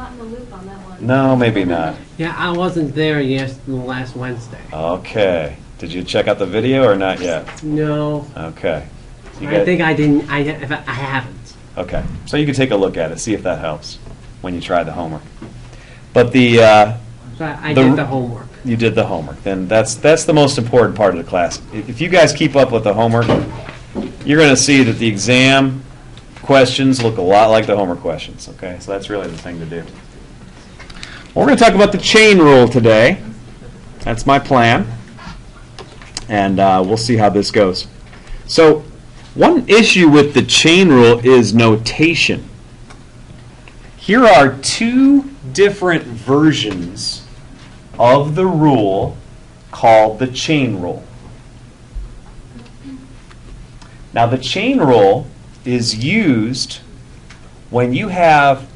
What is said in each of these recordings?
not in the loop on that one. No, maybe not. Yeah, I wasn't there last Wednesday. Okay. Did you check out the video or not yet? No, Okay. I think I didn't. I haven't. Okay. So you can take a look at it, see if that helps when you try the homework. But the So I did the homework. you did the homework. Then that's the most important part of the class. If you guys keep up with the homework, you're going to see that the exam questions look a lot like the homework questions. Okay, so that's really the thing to do. We're going to talk about the chain rule today. That's my plan, and we'll see how this goes. So, one issue with the chain rule is notation. Here are two different versions of the rule called the chain rule. Now, the chain rule is used when you have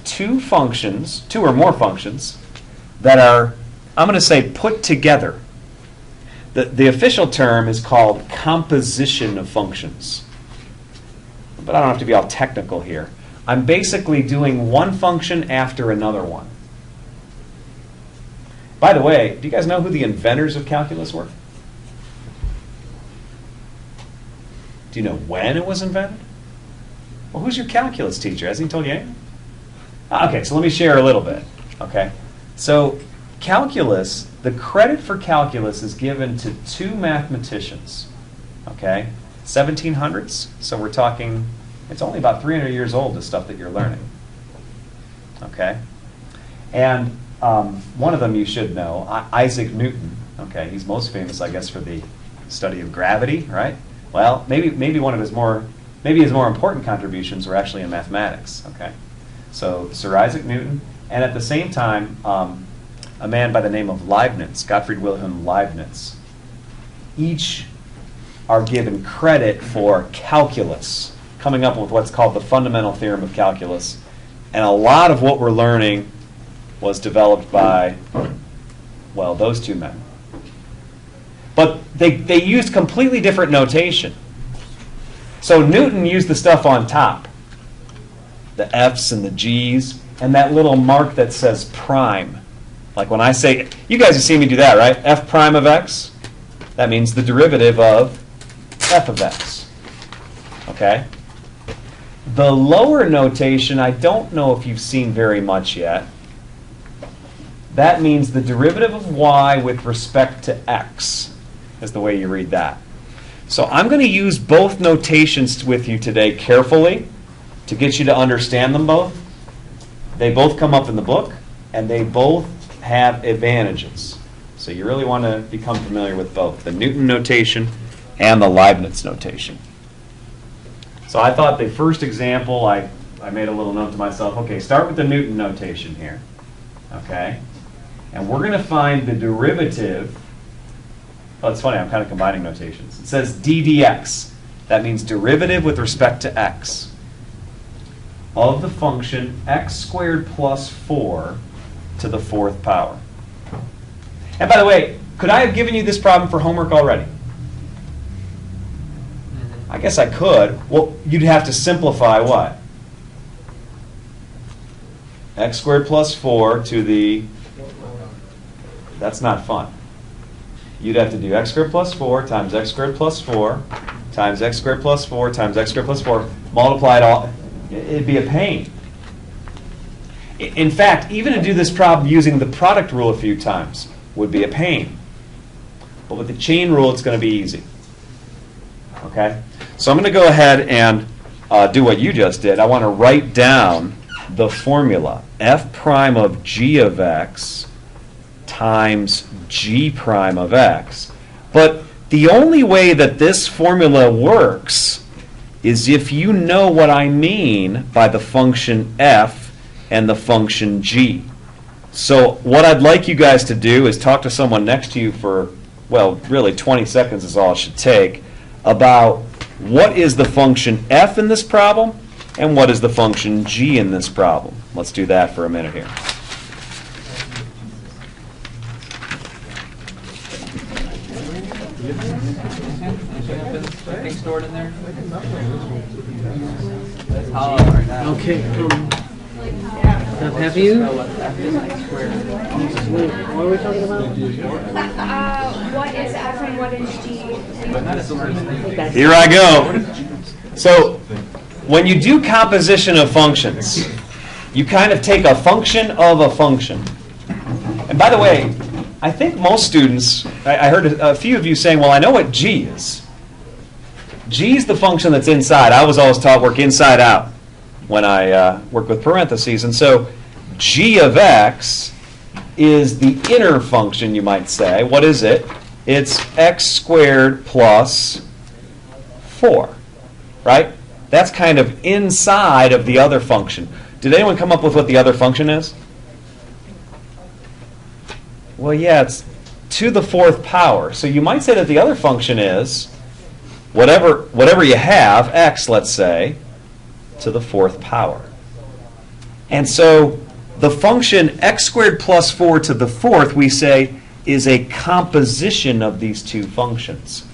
two or more functions, that are, I'm going to say, put together. The official term is called composition of functions. But I don't have to be all technical here. I'm basically doing one function after another one. By the way, do you guys know who the inventors of calculus were? Do you know when it was invented? Well, who's your calculus teacher? Hasn't he told you anything? Okay, so let me share a little bit. Okay, so calculus, the credit for calculus is given to two mathematicians. Okay, 1700s. So we're talking, it's only about 300 years old, the stuff that you're learning. Okay, and one of them you should know, Isaac Newton. Okay, he's most famous, I guess, for the study of gravity, right? Well, maybe one of his more important contributions were actually in mathematics. Okay, so Sir Isaac Newton, and at the same time, a man by the name of Leibniz, Gottfried Wilhelm Leibniz. Each are given credit for calculus, coming up with what's called the fundamental theorem of calculus, and a lot of what we're learning was developed by, well, those two men. But they used completely different notation. So Newton used the stuff on top, the F's and the G's, and that little mark that says prime. Like when I say, you guys have seen me do that, right? F prime of x, that means the derivative of f of x. Okay? The lower notation, I don't know if you've seen very much yet. That means the derivative of y with respect to x is the way you read that. So I'm going to use both notations with you today carefully to get you to understand them both. They both come up in the book, and they both have advantages. So you really want to become familiar with both, the Newton notation and the Leibniz notation. So I thought the first example, I made a little note to myself, okay, start with the Newton notation here. Okay? And we're going to find the derivative. Oh, it's funny, I'm kind of combining notations. It says d dx. That means derivative with respect to x of the function x squared plus 4 to the 4th power. And by the way, could I have given you this problem for homework already? I guess I could. Well, you'd have to simplify what? X squared plus 4 to the... That's not fun. You'd have to do x squared plus 4 times x squared plus 4 times x squared plus 4 times x squared plus 4. Multiply it all. It'd be a pain. In fact, even to do this problem using the product rule a few times would be a pain. But with the chain rule, it's going to be easy. Okay? So I'm going to go ahead and do what you just did. I want to write down the formula. F prime of g of x times g prime of x. But the only way that this formula works is if you know what I mean by the function f and the function g. So what I'd like you guys to do is talk to someone next to you for, well, really 20 seconds is all it should take, about what is the function f in this problem and what is the function g in this problem. Let's do that for a minute here. Okay. Have you? What are we talking about? What is F and what is G? Here I go. So when you do composition of functions, you kind of take a function of a function. And by the way, I think most students, I heard a few of you saying, well, I know what G is. G is the function that's inside. I was always taught work inside out when I work with parentheses. And so G of x is the inner function, you might say. What is it? It's x squared plus 4, right? That's kind of inside of the other function. Did anyone come up with what the other function is? Well, yeah, it's to the 4th power. So you might say that the other function is whatever you have, x, let's say, to the 4th power. And so the function x squared plus 4 to the 4th, we say, is a composition of these two functions.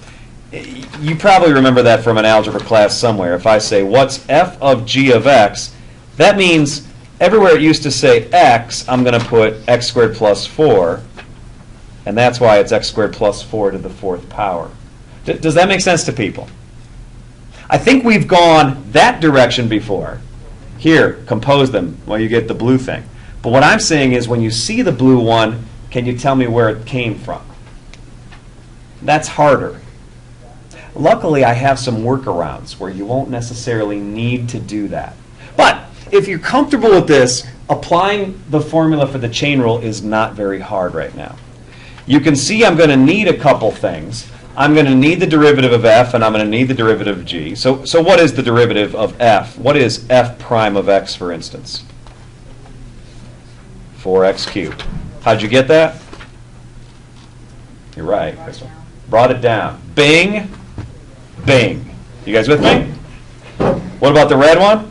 You probably remember that from an algebra class somewhere. If I say, what's f of g of x, that means everywhere it used to say x, I'm going to put x squared plus 4, and that's why it's x squared plus 4 to the 4th power. Does that make sense to people? I think we've gone that direction before. Here, compose them while you get the blue thing. But what I'm saying is when you see the blue one, can you tell me where it came from? That's harder. Luckily, I have some workarounds where you won't necessarily need to do that. But if you're comfortable with this, applying the formula for the chain rule is not very hard right now. You can see I'm going to need a couple things. I'm going to need the derivative of f, and I'm going to need the derivative of g. So what is the derivative of f? What is f prime of x, for instance? 4x cubed. How'd you get that? You're right, Crystal. Brought it down. Bing, bing. You guys with me? What about the red one?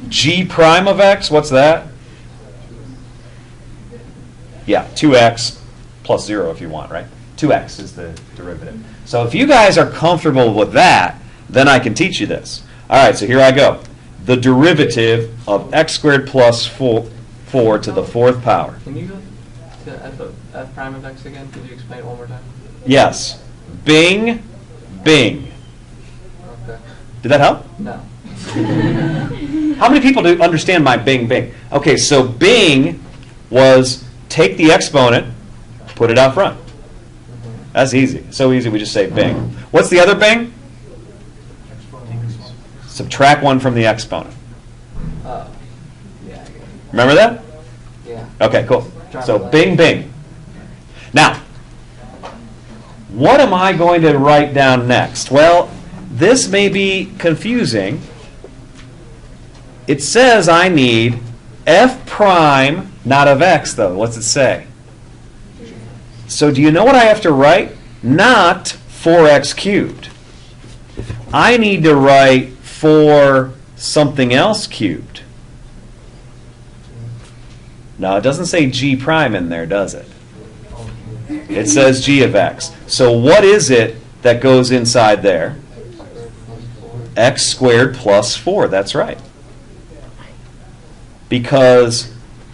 G prime of x, what's that? Yeah, 2x plus 0 if you want, right? 2x is the derivative. So if you guys are comfortable with that, then I can teach you this. All right, so here I go. The derivative of x squared plus 4 to the 4th power. Can you go to f prime of x again? Could you explain it one more time? Yes. Bing, bing. Okay. Did that help? No. How many people do understand my bing, bing? Okay, so bing was take the exponent, put it out front. That's easy. So easy, we just say bing. What's the other bing? Subtract 1 from the exponent. Yeah, I get it. Remember that? Yeah. Okay, cool. So bing, bing. Now, what am I going to write down next? Well, this may be confusing. It says I need f prime, not of x, though. What's it say? So do you know what I have to write? Not 4x cubed. I need to write 4 something else cubed. Now, it doesn't say g prime in there, does it? It says g of x. So what is it that goes inside there? X squared plus 4. That's right. Because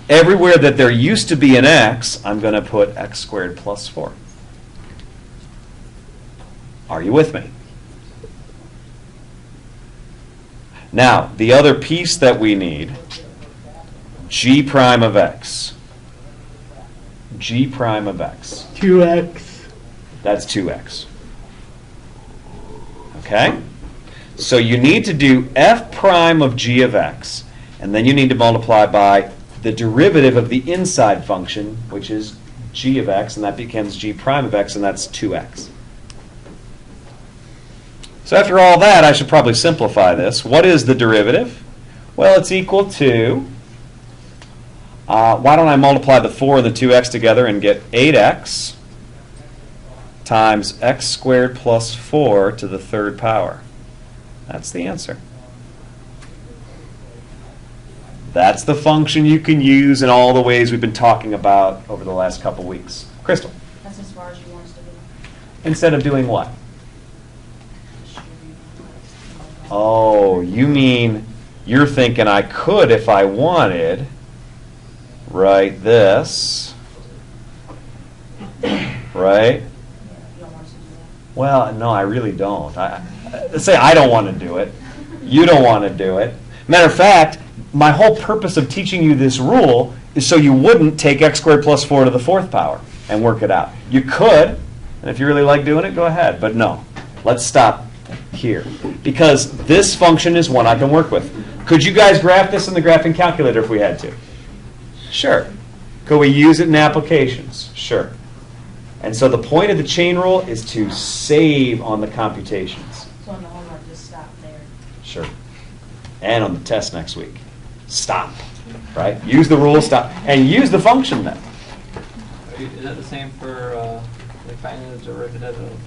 everywhere that there used to be an x, I'm going to put x squared plus 4. Are you with me? Now, the other piece that we need, g prime of x. G prime of x. 2x. That's 2x. Okay? So you need to do f prime of g of x, and then you need to multiply by the derivative of the inside function, which is g of x, and that becomes g prime of x, and that's 2x. So after all that, I should probably simplify this. What is the derivative? Well, it's equal to, why don't I multiply the 4 and the 2x together and get 8x times x squared plus 4 to the 3rd power. That's the answer. That's the function you can use in all the ways we've been talking about over the last couple weeks. Crystal? That's as far as you want us to go. Instead of doing what? Oh, you mean you're thinking I could, if I wanted, write this, right? Well, no, I really don't. Let's say I don't want to do it. You don't want to do it. Matter of fact, my whole purpose of teaching you this rule is so you wouldn't take x squared plus 4 to the 4th power and work it out. You could, and if you really like doing it, go ahead. But no, let's stop here. Because this function is one I can work with. Could you guys graph this in the graphing calculator if we had to? Sure. Could we use it in applications? Sure. And so the point of the chain rule is to save on the computations. So on the homework, just stop there. Sure. And on the test next week. Stop. Right? Use the rule, stop. And use the function then. Is that the same for like finding the derivative of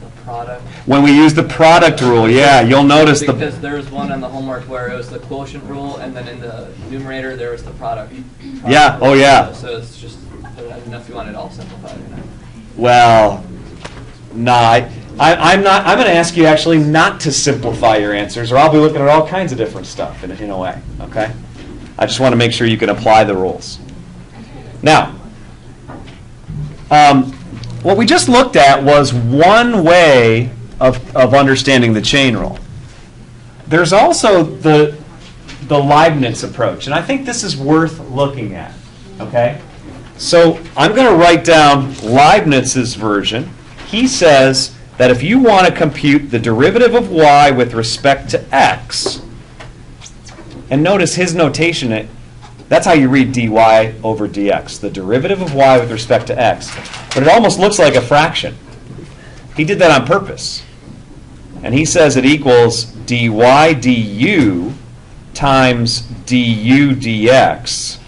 the product? When we use the product rule, yeah, you'll notice Because there was one on the homework where it was the quotient rule, and then in the numerator there was the product. Yeah, rule. oh yeah. So it's just, I don't know if you want it all simplified or not. Well, no, I'm not. I'm going to ask you actually not to simplify your answers, or I'll be looking at all kinds of different stuff in a way. Okay? I just want to make sure you can apply the rules. Now, what we just looked at was one way of understanding the chain rule. There's also the Leibniz approach, and I think this is worth looking at. Okay? So I'm going to write down Leibniz's version. He says that if you want to compute the derivative of y with respect to x, and notice his notation, that's how you read dy over dx, the derivative of y with respect to x. But it almost looks like a fraction. He did that on purpose. And he says it equals dy du times du dx.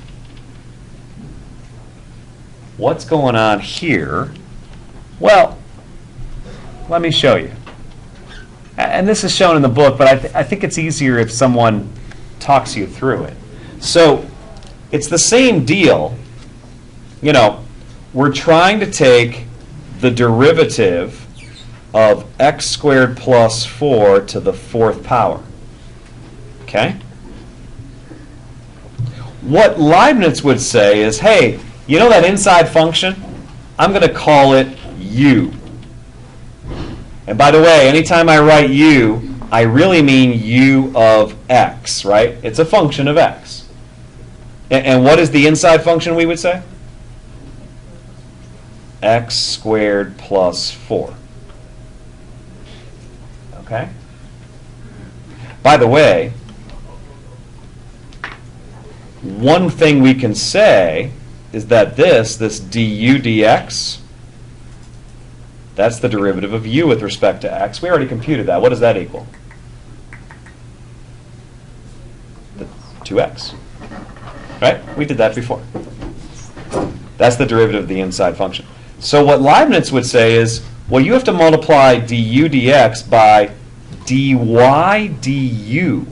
What's going on here? Well, let me show you. And this is shown in the book, but I think it's easier if someone talks you through it. So it's the same deal. You know, we're trying to take the derivative of x squared plus 4 to the 4th power. Okay? What Leibniz would say is, hey, you know that inside function? I'm going to call it u. And by the way, anytime I write u, I really mean u of x, right? It's a function of x. And what is the inside function we would say? X squared plus 4. Okay? By the way, one thing we can say is that this du dx, that's the derivative of u with respect to x. We already computed that. What does that equal? 2x. Right? We did that before. That's the derivative of the inside function. So what Leibniz would say is, well, you have to multiply du dx by dy du.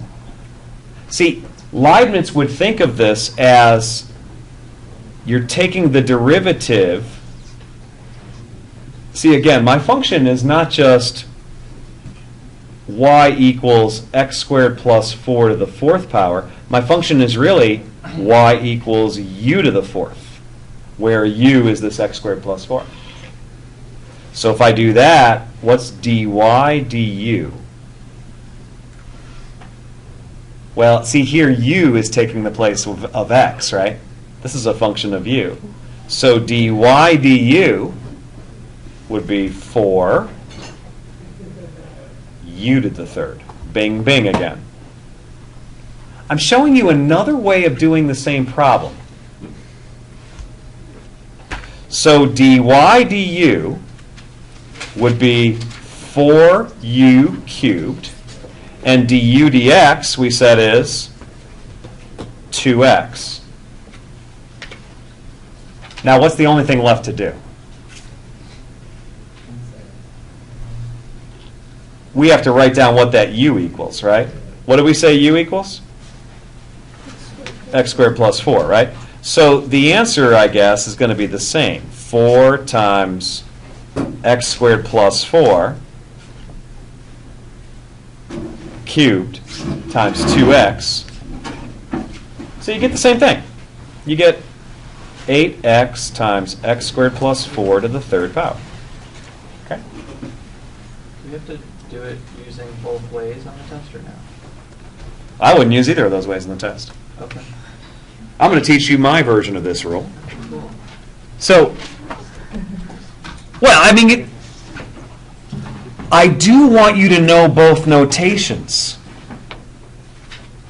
See, Leibniz would think of this as you're taking the derivative. See, again, my function is not just y equals x squared plus 4 to the 4th power. My function is really y equals u to the 4th, where u is this x squared plus 4. So if I do that, what's dy du? Well, see here, u is taking the place of x, right? This is a function of u. So dy du would be 4 u to the 3rd. Bing, bing again. I'm showing you another way of doing the same problem. So dy du would be 4u cubed, and du dx, we said, is 2x. Now, what's the only thing left to do? We have to write down what that u equals, right? What did we say u equals? X squared plus 4, right? So the answer, I guess, is going to be the same. 4 times x squared plus 4 cubed times 2x. So you get the same thing. You get 8x times x squared plus 4 to the third power. Okay? Do we have to do it using both ways on the test or no? I wouldn't use either of those ways in the test. Okay. I'm going to teach you my version of this rule. Cool. So, well, I mean, I do want you to know both notations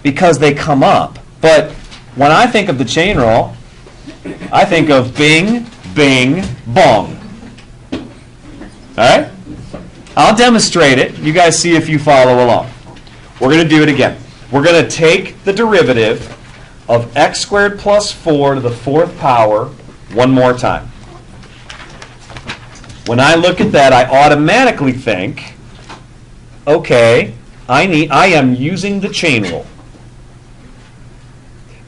because they come up. But when I think of the chain rule, I think of bing, bing, bong. All right? I'll demonstrate it. You guys see if you follow along. We're going to do it again. We're going to take the derivative of x squared plus 4 to the fourth power one more time. When I look at that, I automatically think, okay, I am using the chain rule.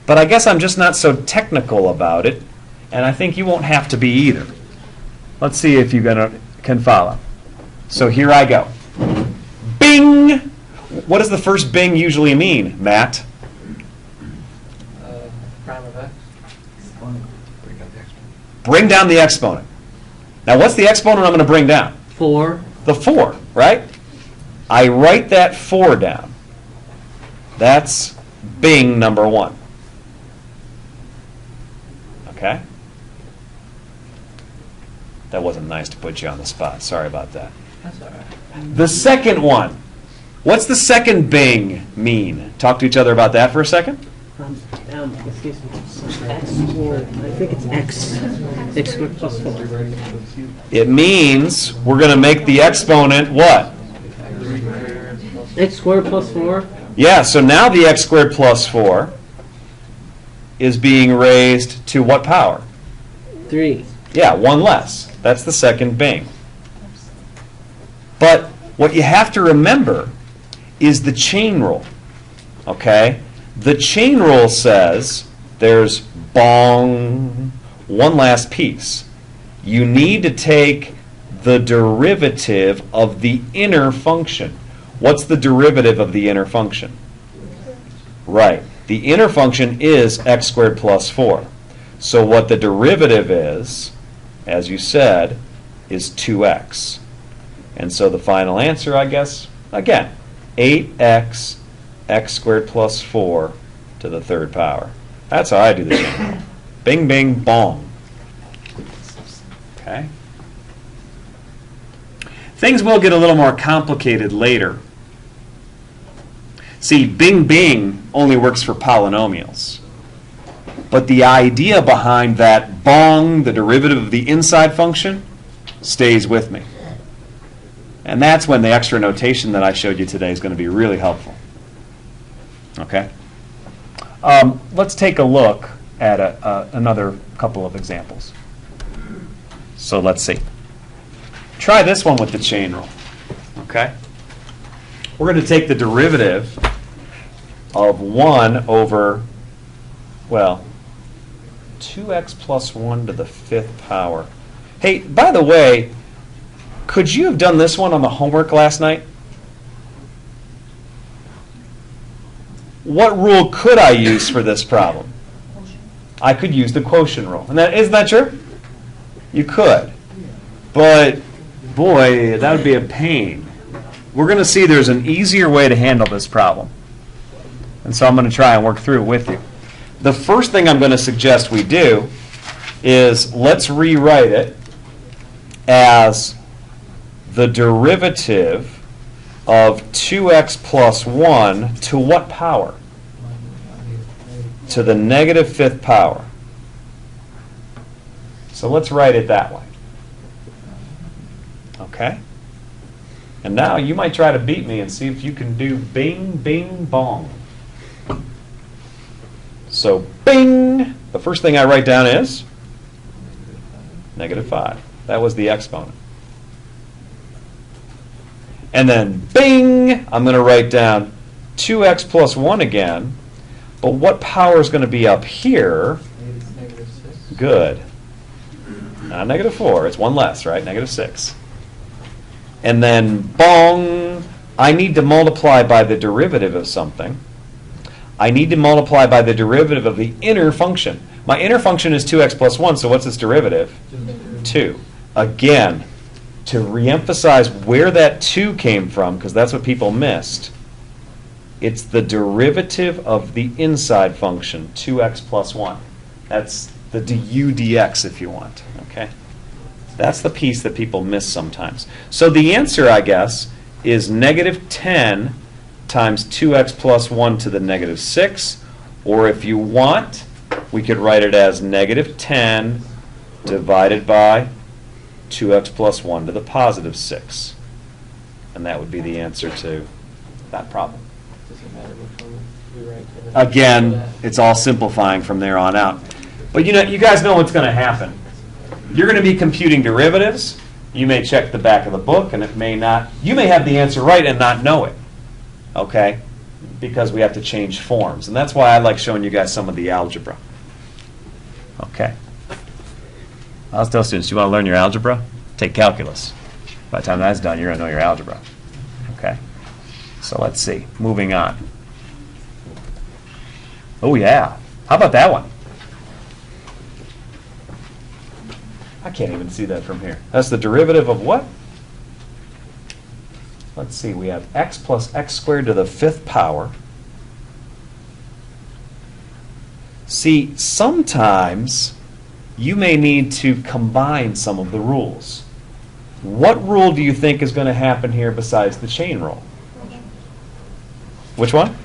But I guess I'm just not so technical about it, and I think you won't have to be either. Let's see if you can follow. So here I go. Bing! What does the first bing usually mean, Matt? Prime of x. Bring down the exponent. Now what's the exponent I'm going to bring down? 4. The 4, right? I write that 4 down. That's bing number 1. Okay? That wasn't nice to put you on the spot. Sorry about that. That's all right. The second one. What's the second bing mean? Talk to each other about that for a second. Excuse me. X, or I think it's x. X squared plus 4. It means we're going to make the exponent what? X squared plus 4. Yeah, so now the x squared plus 4 is being raised to what power? 3. Yeah, 1 less. That's the second bing. But what you have to remember is the chain rule. Okay? The chain rule says there's bong, one last piece. You need to take the derivative of the inner function. What's the derivative of the inner function? Right. The inner function is x squared plus 4. So what the derivative is, as you said, is 2x. And so the final answer, I guess, again, 8x x squared plus 4 to the third power. That's how I do the chain rule. Bing, bing, bong. Okay? Things will get a little more complicated later. See, bing, bing only works for polynomials. But the idea behind that bong, the derivative of the inside function, stays with me. And that's when the extra notation that I showed you today is going to be really helpful. Okay? Let's take a look at another couple of examples. So let's see. Try this one with the chain rule. Okay? We're going to take the derivative of 1 over, well, 2x plus 1 to the 5th power. Hey, by the way, could you have done this one on the homework last night? What rule could I use for this problem? I could use the quotient rule. And isn't that true? You could. But, boy, that would be a pain. We're going to see there's an easier way to handle this problem. And so I'm going to try and work through it with you. The first thing I'm going to suggest we do is let's rewrite it as the derivative of 2x plus 1 to what power? To the negative 5th power. So let's write it that way. Okay? And now you might try to beat me and see if you can do bing, bing, bong. So bing! The first thing I write down is negative 5. That was the exponent. And then bing! I'm going to write down 2x plus 1 again. But what power is going to be up here? Negative 6. Good. Not negative 4. It's 1 less, right? Negative 6. And then bong! I need to multiply by the derivative of something. I need to multiply by the derivative of the inner function. My inner function is 2x plus 1, so what's its derivative? 2. Again, to reemphasize where that 2 came from, because that's what people missed, it's the derivative of the inside function, 2x plus 1. That's the du dx, if you want. Okay? That's the piece that people miss sometimes. So the answer, I guess, is negative 10 times 2x plus 1 to the negative 6. Or if you want, we could write it as negative 10 divided by 2x plus 1 to the positive 6. And that would be the answer to that problem. Does it matter which one we write? Again, it's all simplifying from there on out. But you guys know what's going to happen. You're going to be computing derivatives. You may check the back of the book, and it may not. You may have the answer right and not know it. Okay? Because we have to change forms. And that's why I like showing you guys some of the algebra. Okay. I always tell students, you want to learn your algebra? Take calculus. By the time that's done, you're going to know your algebra. Okay? So let's see. Moving on. Oh, yeah. How about that one? I can't even see that from here. That's the derivative of what? Let's see. We have x plus x squared to the 5th power. See, sometimes you may need to combine some of the rules. What rule do you think is going to happen here besides the chain rule? Which one?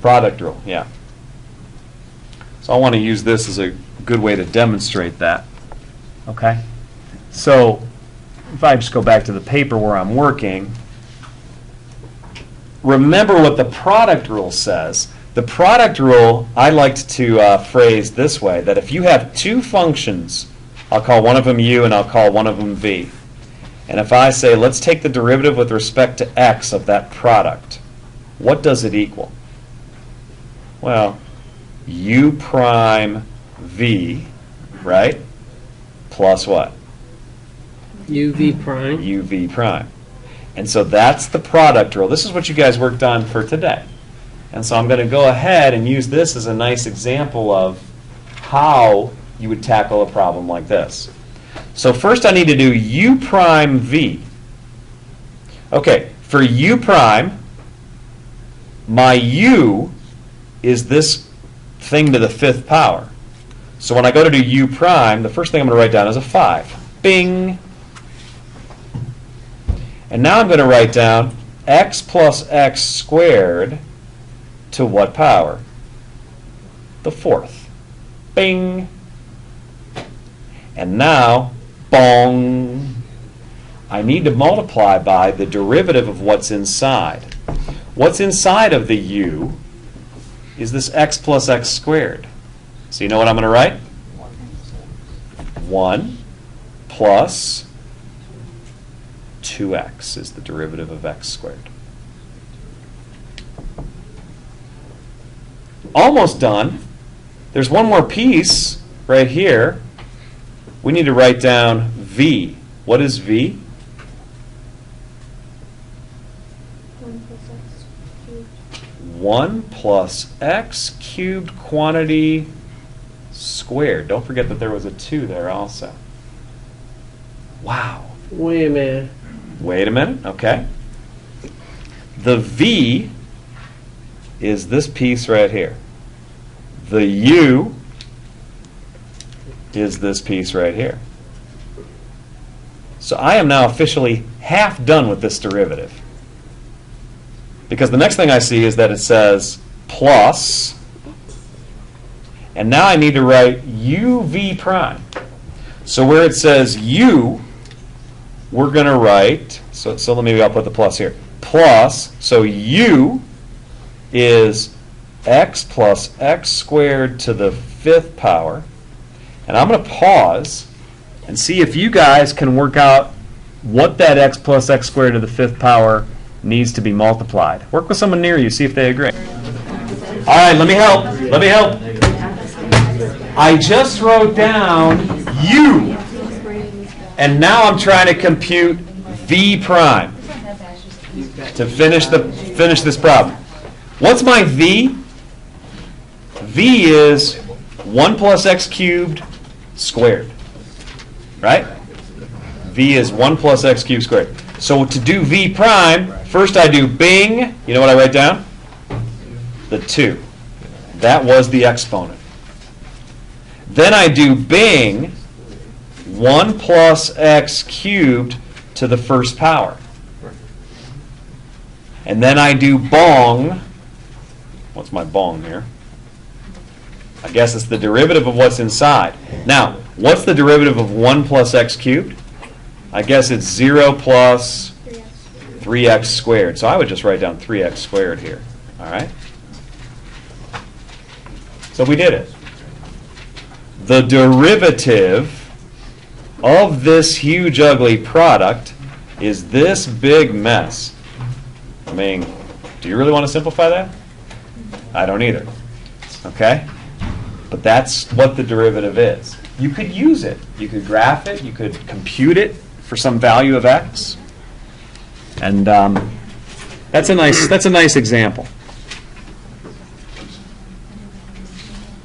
Product rule, yeah. So I want to use this as a good way to demonstrate that. Okay? So if I just go back to the paper where I'm working, remember what the product rule says. The product rule I liked to phrase this way, that if you have two functions, I'll call one of them u and I'll call one of them v. And if I say, let's take the derivative with respect to x of that product, what does it equal? Well, u prime v, right? Plus what? uv prime. uv prime. And so that's the product rule. This is what you guys worked on for today. And so I'm going to go ahead and use this as a nice example of how you would tackle a problem like this. So first I need to do u prime v. Okay, for u prime, my u is this thing to the 5th power. So when I go to do u prime, the first thing I'm going to write down is a 5. Bing! And now I'm going to write down x plus x squared to what power? The 4th. Bing! And now, bong! I need to multiply by the derivative of what's inside. What's inside of the u is this x plus x squared. So you know what I'm going to write? 1 plus 2x is the derivative of x squared. Almost done. There's one more piece right here. We need to write down v. What is v? 1 plus x cubed quantity squared. Don't forget that there was a 2 there also. Wow. Wait a minute. Wait a minute. Okay. The v is this piece right here. The u is this piece right here. So I am now officially half done with this derivative. Because the next thing I see is that it says plus, and now I need to write uv prime. So where it says u, we're going to write, so maybe I'll put the plus here, plus, so u is x plus x squared to the 5th power. And I'm going to pause and see if you guys can work out what that x plus x squared to the 5th power needs to be multiplied. Work with someone near you, see if they agree. All right, let me help. Let me help. I just wrote down u, and now I'm trying to compute v prime. to finish this problem. What's my v? V is 1 plus x cubed squared, right? V is 1 plus x cubed squared. So to do v prime, first I do bing. You know what I write down? The 2. That was the exponent. Then I do bing 1 plus x cubed to the first power. And then I do bong. What's my bong here? I guess it's the derivative of what's inside. Now, what's the derivative of 1 plus x cubed? I guess it's 0 plus 3x squared. So I would just write down 3x squared here. All right? So we did it. The derivative of this huge ugly product is this big mess. I mean, do you really want to simplify that? I don't either. Okay? But that's what the derivative is. You could use it. You could graph it. You could compute it for some value of x. And that's a nice example.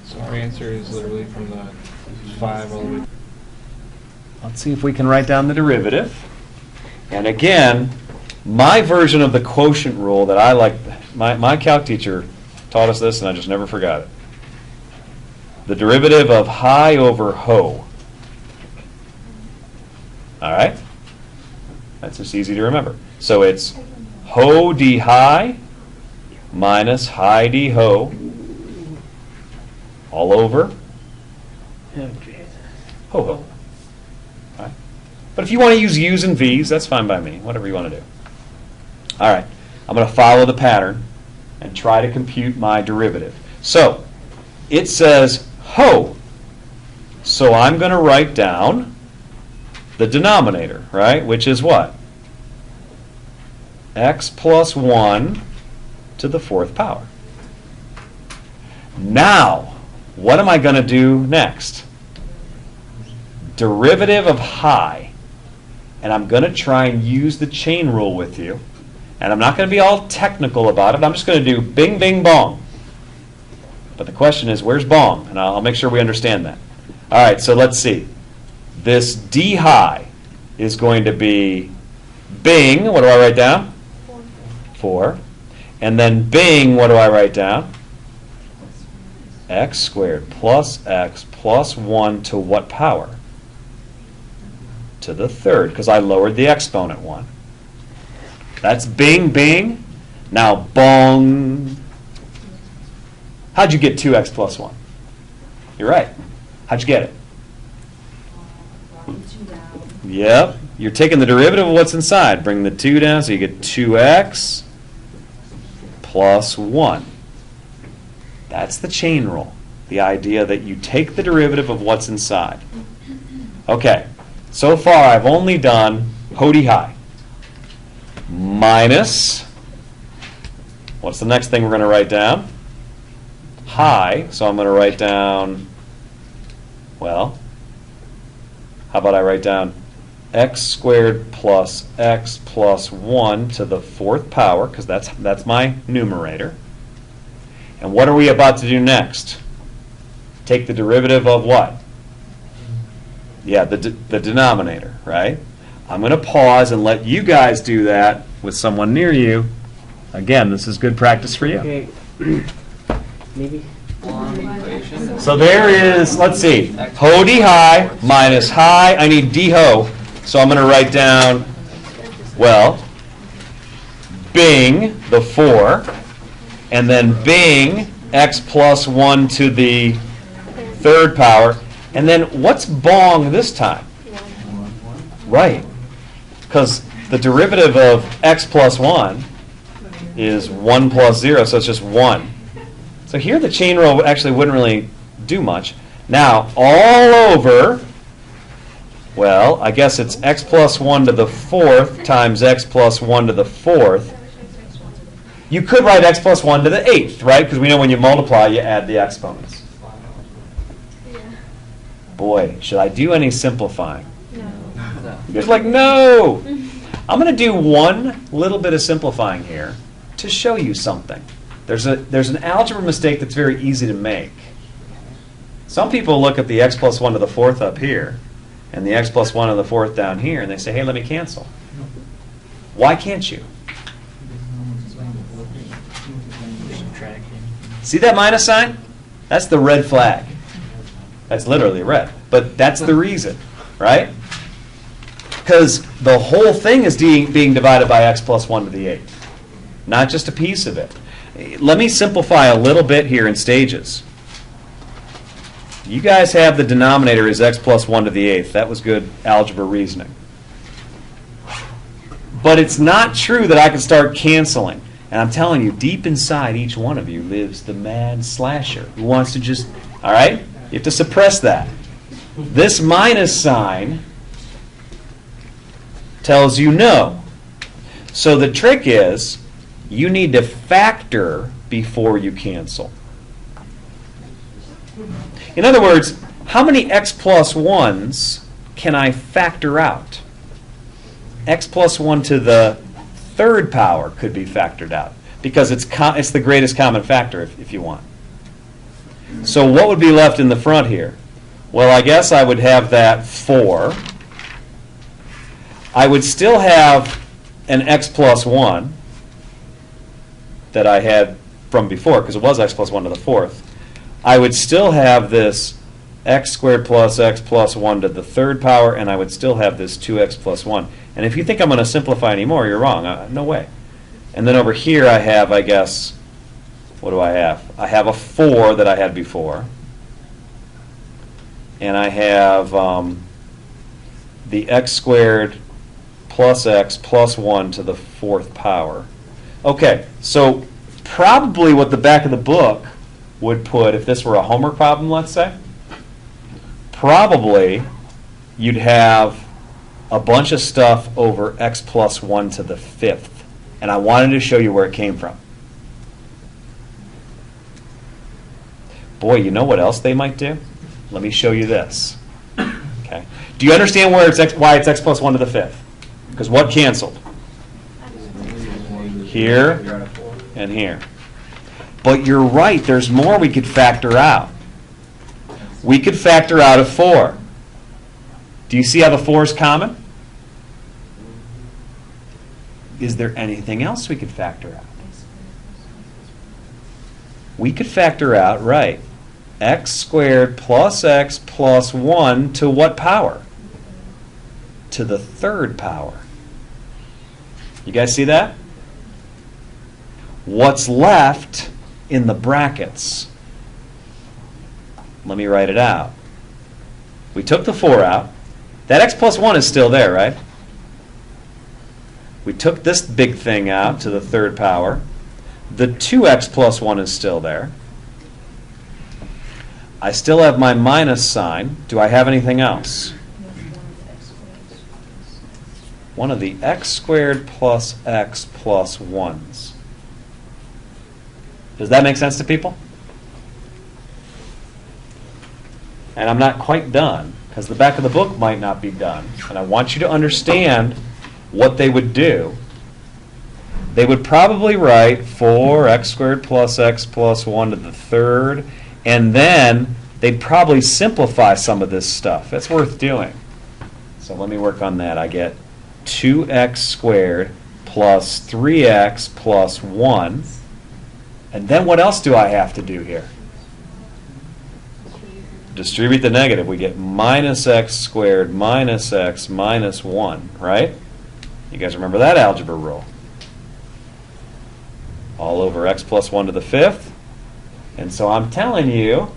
So our answer is literally from the 5 all the way. Let's see if we can write down the derivative. And again, my version of the quotient rule that I like, my calc teacher taught us this and I just never forgot it. The derivative of high over ho. All right? That's just easy to remember. So it's ho d high minus high d ho all over ho ho. All right? But if you want to use u's and v's, that's fine by me. Whatever you want to do. All right. I'm going to follow the pattern and try to compute my derivative. So it says ho. So I'm going to write down the denominator, right? Which is what? X plus 1 to the 4th power. Now, what am I going to do next? Derivative of high. And I'm going to try and use the chain rule with you. And I'm not going to be all technical about it. I'm just going to do bing, bing, bong. But the question is, where's bong? And I'll make sure we understand that. All right, so let's see. This d high is going to be bing. What do I write down? 4. And then bing, what do I write down? X squared plus x plus 1 to what power? To the 3rd, because I lowered the exponent 1. That's bing, bing. Now bong. How'd you get 2x plus 1? You're right. How'd you get it? Yep. You're taking the derivative of what's inside. Bring the 2 down, so you get 2x plus 1. That's the chain rule. The idea that you take the derivative of what's inside. Okay. So far, I've only done ho-d high. Minus, what's the next thing we're going to write down? High. So I'm going to write down, well, how about I write down x squared plus x plus 1 to the 4th power, because that's my numerator. And what are we about to do next? Take the derivative of what? Yeah, the denominator, right? I'm going to pause and let you guys do that with someone near you. Again, this is good practice for you. Okay. Maybe. Equation. So there is, let's see, ho d high minus high. I need d ho. So I'm going to write down, well, bing, the 4, and then bing, x plus 1 to the 3rd power. And then what's bong this time? Right. Because the derivative of x plus 1 is 1 plus 0, so it's just 1. So here the chain rule actually wouldn't really do much. Now, all over, well, I guess it's x plus 1 to the 4th times x plus 1 to the 4th. You could write x plus 1 to the 8th, right? Because we know when you multiply, you add the exponents. Boy, should I do any simplifying? No. You're like, no! I'm going to do one little bit of simplifying here to show you something. There's an algebra mistake that's very easy to make. Some people look at the x plus 1 to the 4th up here and the x plus 1 to the 4th down here, and they say, hey, let me cancel. Why can't you? See that minus sign? That's the red flag. That's literally red. But that's the reason, right? Because the whole thing is being divided by x plus 1 to the 8th, not just a piece of it. Let me simplify a little bit here in stages. You guys have the denominator as x plus 1 to the 8th. That was good algebra reasoning. But it's not true that I can start canceling. And I'm telling you, deep inside each one of you lives the mad slasher who wants to just, all right? You have to suppress that. This minus sign tells you no. So the trick is you need to factor before you cancel. In other words, how many x plus 1s can I factor out? X plus 1 to the 3rd power could be factored out because it's the greatest common factor if you want. So what would be left in the front here? Well, I guess I would have that 4. I would still have an x plus 1 that I had from before because it was x plus 1 to the 4th. I would still have this x squared plus x plus 1 to the 3rd power, and I would still have this 2x plus 1. And if you think I'm going to simplify anymore, you're wrong. No way. And then over here I have, I guess, what do I have? I have a 4 that I had before. And I have the x squared plus x plus 1 to the 4th power. Okay, so probably what the back of the book would put, if this were a homework problem, let's say, probably you'd have a bunch of stuff over x plus 1 to the 5th. And I wanted to show you where it came from. Boy, you know what else they might do? Let me show you this. Okay. Do you understand why it's x plus 1 to the 5th? Because what canceled? Here and here. But you're right, there's more we could factor out. We could factor out a 4. Do you see how the 4 is common? Is there anything else we could factor out? We could factor out, right, x squared plus x plus 1 to what power? To the 3rd power. You guys see that? What's left in the brackets? Let me write it out. We took the 4 out. That x plus 1 is still there, right? We took this big thing out to the 3rd power. The 2x plus 1 is still there. I still have my minus sign. Do I have anything else? One of the x squared plus x plus 1s. Does that make sense to people? And I'm not quite done, because the back of the book might not be done. And I want you to understand what they would do. They would probably write 4x squared plus x plus 1 to the 3rd, and then they'd probably simplify some of this stuff. That's worth doing. So let me work on that. I get 2x squared plus 3x plus 1. And then what else do I have to do here? Distribute the negative. We get minus x squared minus x minus 1, right? You guys remember that algebra rule? All over x plus 1 to the 5th. And so I'm telling you,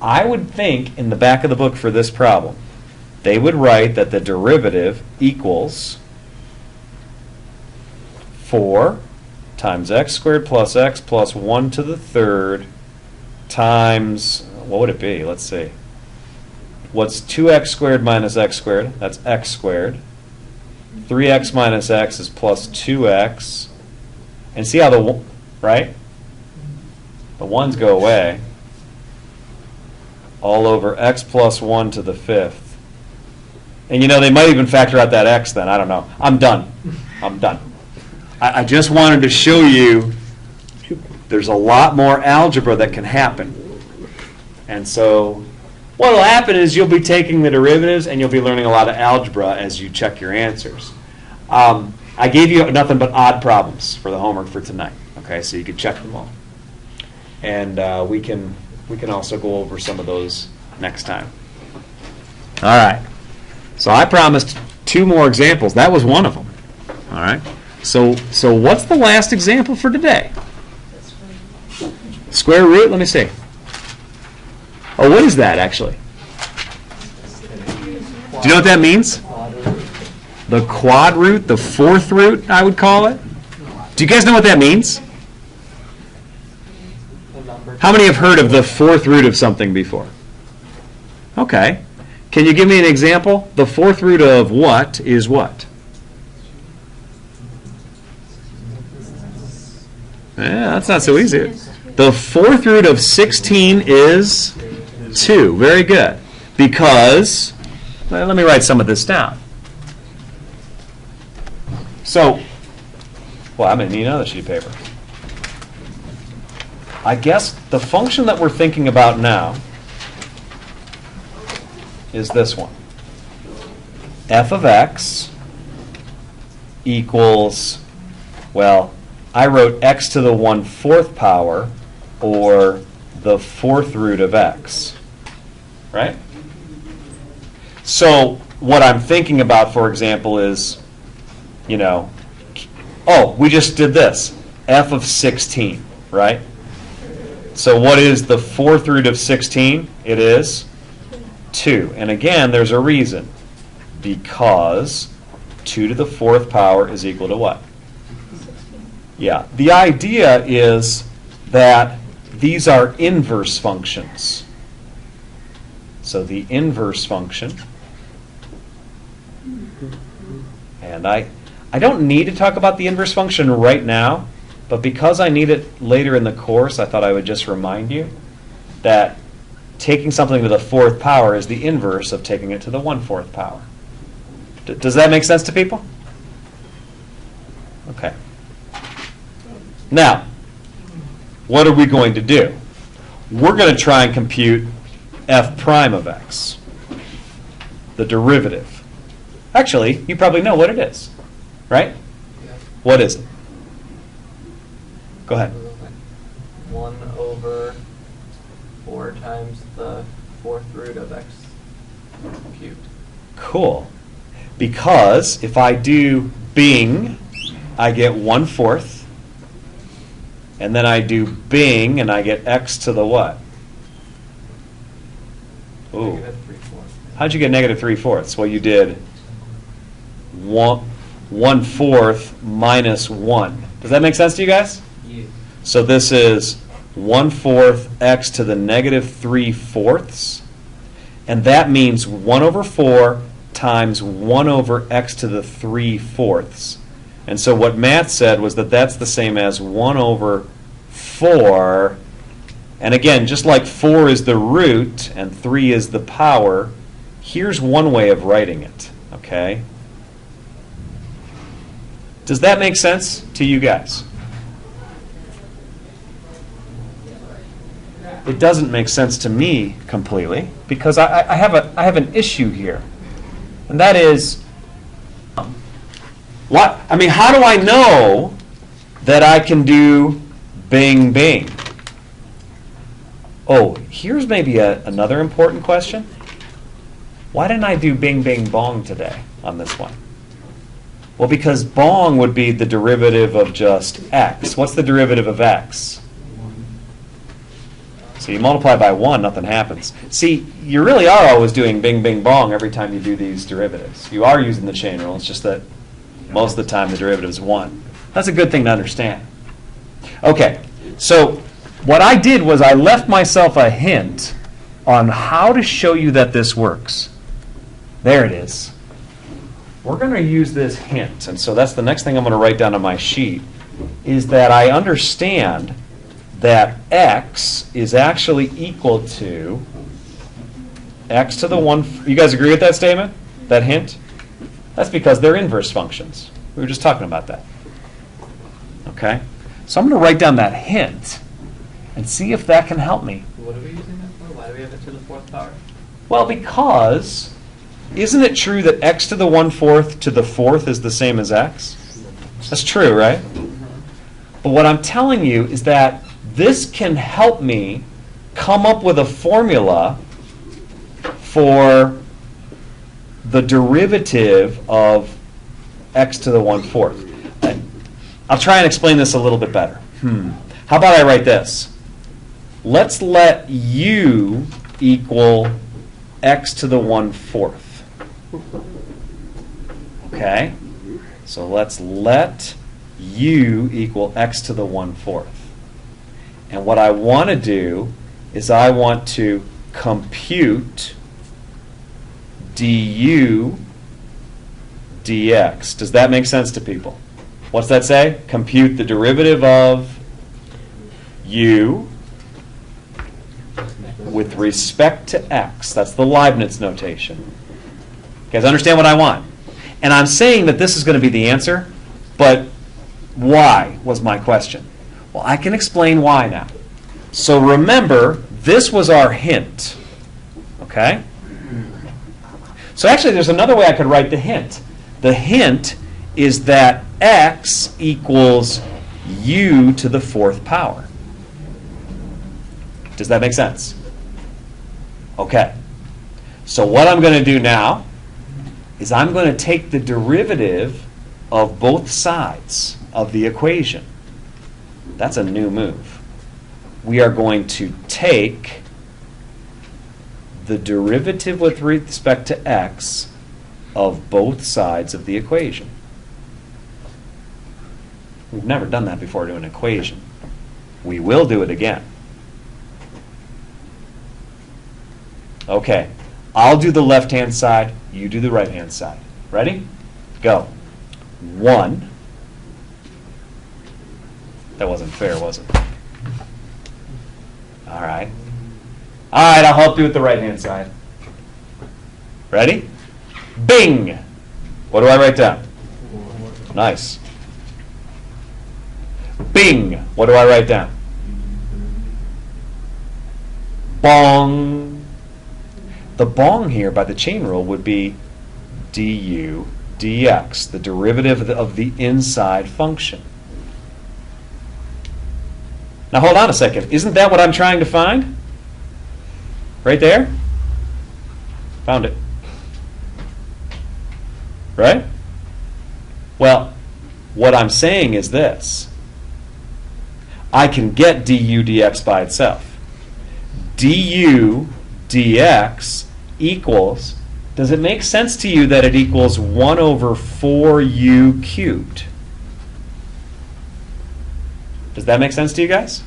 I would think in the back of the book for this problem, they would write that the derivative equals 4 times x squared plus x plus 1 to the 3rd times, what would it be? Let's see. What's 2x squared minus x squared? That's x squared. 3x minus x is plus 2x. And see how the 1's go away. All over x plus 1 to the 5th. And they might even factor out that x then. I don't know. I'm done. I just wanted to show you there's a lot more algebra that can happen. And so what will happen is you'll be taking the derivatives and you'll be learning a lot of algebra as you check your answers. I gave you nothing but odd problems for the homework for tonight. Okay, so you can check them all. And we can also go over some of those next time. All right. So I promised 2 more examples. That was one of them. All right. So what's the last example for today? Square root? Let me see. Oh, what is that actually? Do you know what that means? The quad root, the 4th root, I would call it. Do you guys know what that means? How many have heard of the 4th root of something before? Okay. Can you give me an example? The 4th root of what is what? Yeah, that's not so easy. The 4th root of 16 is 2. Very good. Because, let me write some of this down. So, well, I'm going to need another sheet of paper. I guess the function that we're thinking about now is this one. F of x equals, well, I wrote x to the 1/4 power, or the 4th root of x. Right? So what I'm thinking about, for example, is, oh, we just did this. F of 16, right? So what is the 4th root of 16? It is 2. And again, there's a reason. Because 2 to the 4th power is equal to what? Yeah. The idea is that these are inverse functions. So the inverse function, and I don't need to talk about the inverse function right now, but because I need it later in the course, I thought I would just remind you that taking something to the 4th power is the inverse of taking it to the 1/4 power. Does that make sense to people? Okay. Now, what are we going to do? We're going to try and compute f prime of x, the derivative. Actually, you probably know what it is, right? Yeah. What is it? Go ahead. 1/4 times the 4th root of x cubed. Cool. Because if I do Bing, I get 1/4. And then I do Bing, and I get x to the what? Ooh. Negative 3/4. How'd you get negative 3/4? Well, you did 1/4 minus 1. Does that make sense to you guys? Yeah. So this is 1/4 x to the negative 3/4. And that means 1/4 times 1/x to the 3/4. And so what Matt said was that that's the same as 1/4. And again, just like 4 is the root and 3 is the power, here's one way of writing it. Okay? Does that make sense to you guys? It doesn't make sense to me completely, because I have an issue here. And that is, how do I know that I can do Bing Bing? Oh, here's maybe another important question. Why didn't I do Bing Bing Bong today on this one? Well, because bong would be the derivative of just x. What's the derivative of x? So you multiply by 1, nothing happens. See, you really are always doing Bing Bing Bong every time you do these derivatives. You are using the chain rule. It's just that most of the time the derivative is 1. That's a good thing to understand. Okay, so what I did was I left myself a hint on how to show you that this works. There it is. We're going to use this hint, and so that's the next thing I'm going to write down on my sheet, is that I understand that x is actually equal to x to the 1. You guys agree with that statement? that hint? That's because they're inverse functions. We were just talking about that. Okay? So I'm going to write down that hint and see if that can help me. What are we using that for? Why do we have it to the fourth power? Well, because isn't it true that x to the 1/4 to the fourth is the same as x? That's true, right? But what I'm telling you is that this can help me come up with a formula for the derivative of x to the 1/4. I'll try and explain this a little bit better. How about I write this? Let's let u equal x to the 1/4. Okay? So let's let u equal x to the 1/4. And what I want to do is I want to compute du dx. Does that make sense to people? What's that say? Compute the derivative of u with respect to x. That's the Leibniz notation. You guys understand what I want? And I'm saying that this is going to be the answer, but why was my question? Well, I can explain why now. So remember, this was our hint. Okay? So actually, there's another way I could write the hint. The hint is that x equals u to the 4th power. Does that make sense? Okay. So what I'm going to do now is I'm going to take the derivative of both sides of the equation. That's a new move. We are going to take the derivative with respect to x of both sides of the equation. We've never done that before to an equation. We will do it again. Okay, I'll do the left-hand side, you do the right-hand side. Ready? Go. 1. That wasn't fair, was it? All right. All right, I'll help you with the right-hand side. Ready? Bing! What do I write down? Nice. Bing! What do I write down? Bong! The bong here by the chain rule would be du dx, the derivative of the inside function. Now hold on a second. Isn't that what I'm trying to find? Right there? Found it. Right? Well, what I'm saying is this. I can get du dx by itself. Du dx equals, does it make sense to you that it equals 1 over 4u cubed? Does that make sense to you guys?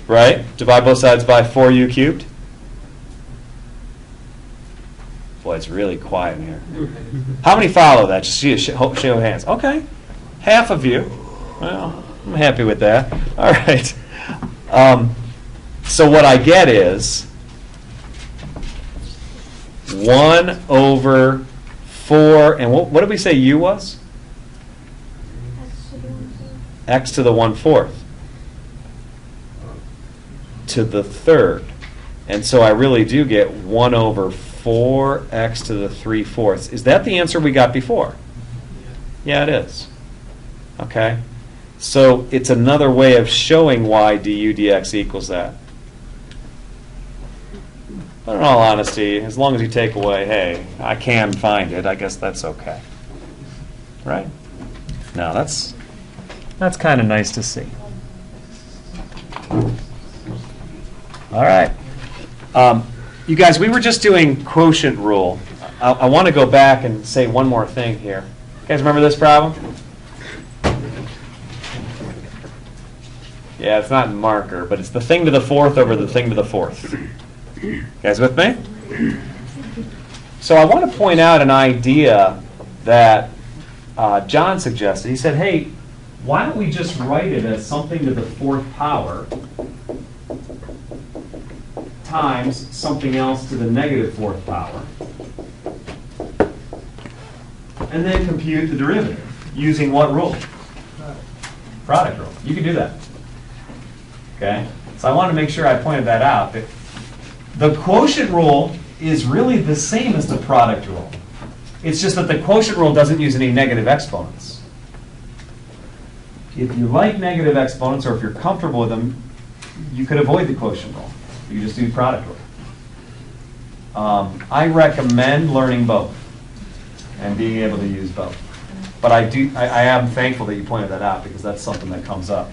Right? Divide both sides by 4u cubed? Boy, it's really quiet in here. How many follow that? Just see a show of hands. Okay. Half of you. Well, I'm happy with that. All right. So what I get is 1 over 4, and what did we say u was? X to the 1/4 to the 3rd. And so I really do get 1 over 4x to the 3/4. Is that the answer we got before? Yeah, it is. Okay. So it's another way of showing why du dx equals that. But in all honesty, as long as you take away, hey, I can find it, I guess that's okay. Right? Now that's kind of nice to see. All right. You guys, we were just doing quotient rule. I want to go back and say one more thing here. You guys remember this problem? Yeah, it's not in marker, but it's the thing to the 4th over the thing to the 4th. You guys with me? So I want to point out an idea that John suggested. He said, hey, why don't we just write it as something to the 4th power times something else to the negative 4th power. and then compute the derivative using what rule? Product rule. You can do that. Okay? So I want to make sure I pointed that out. That the quotient rule is really the same as the product rule. It's just that the quotient rule doesn't use any negative exponents. If you like negative exponents, or if you're comfortable with them, you could avoid the quotient rule. You just do product rule. I recommend learning both and being able to use both. But I am thankful that you pointed that out, because that's something that comes up.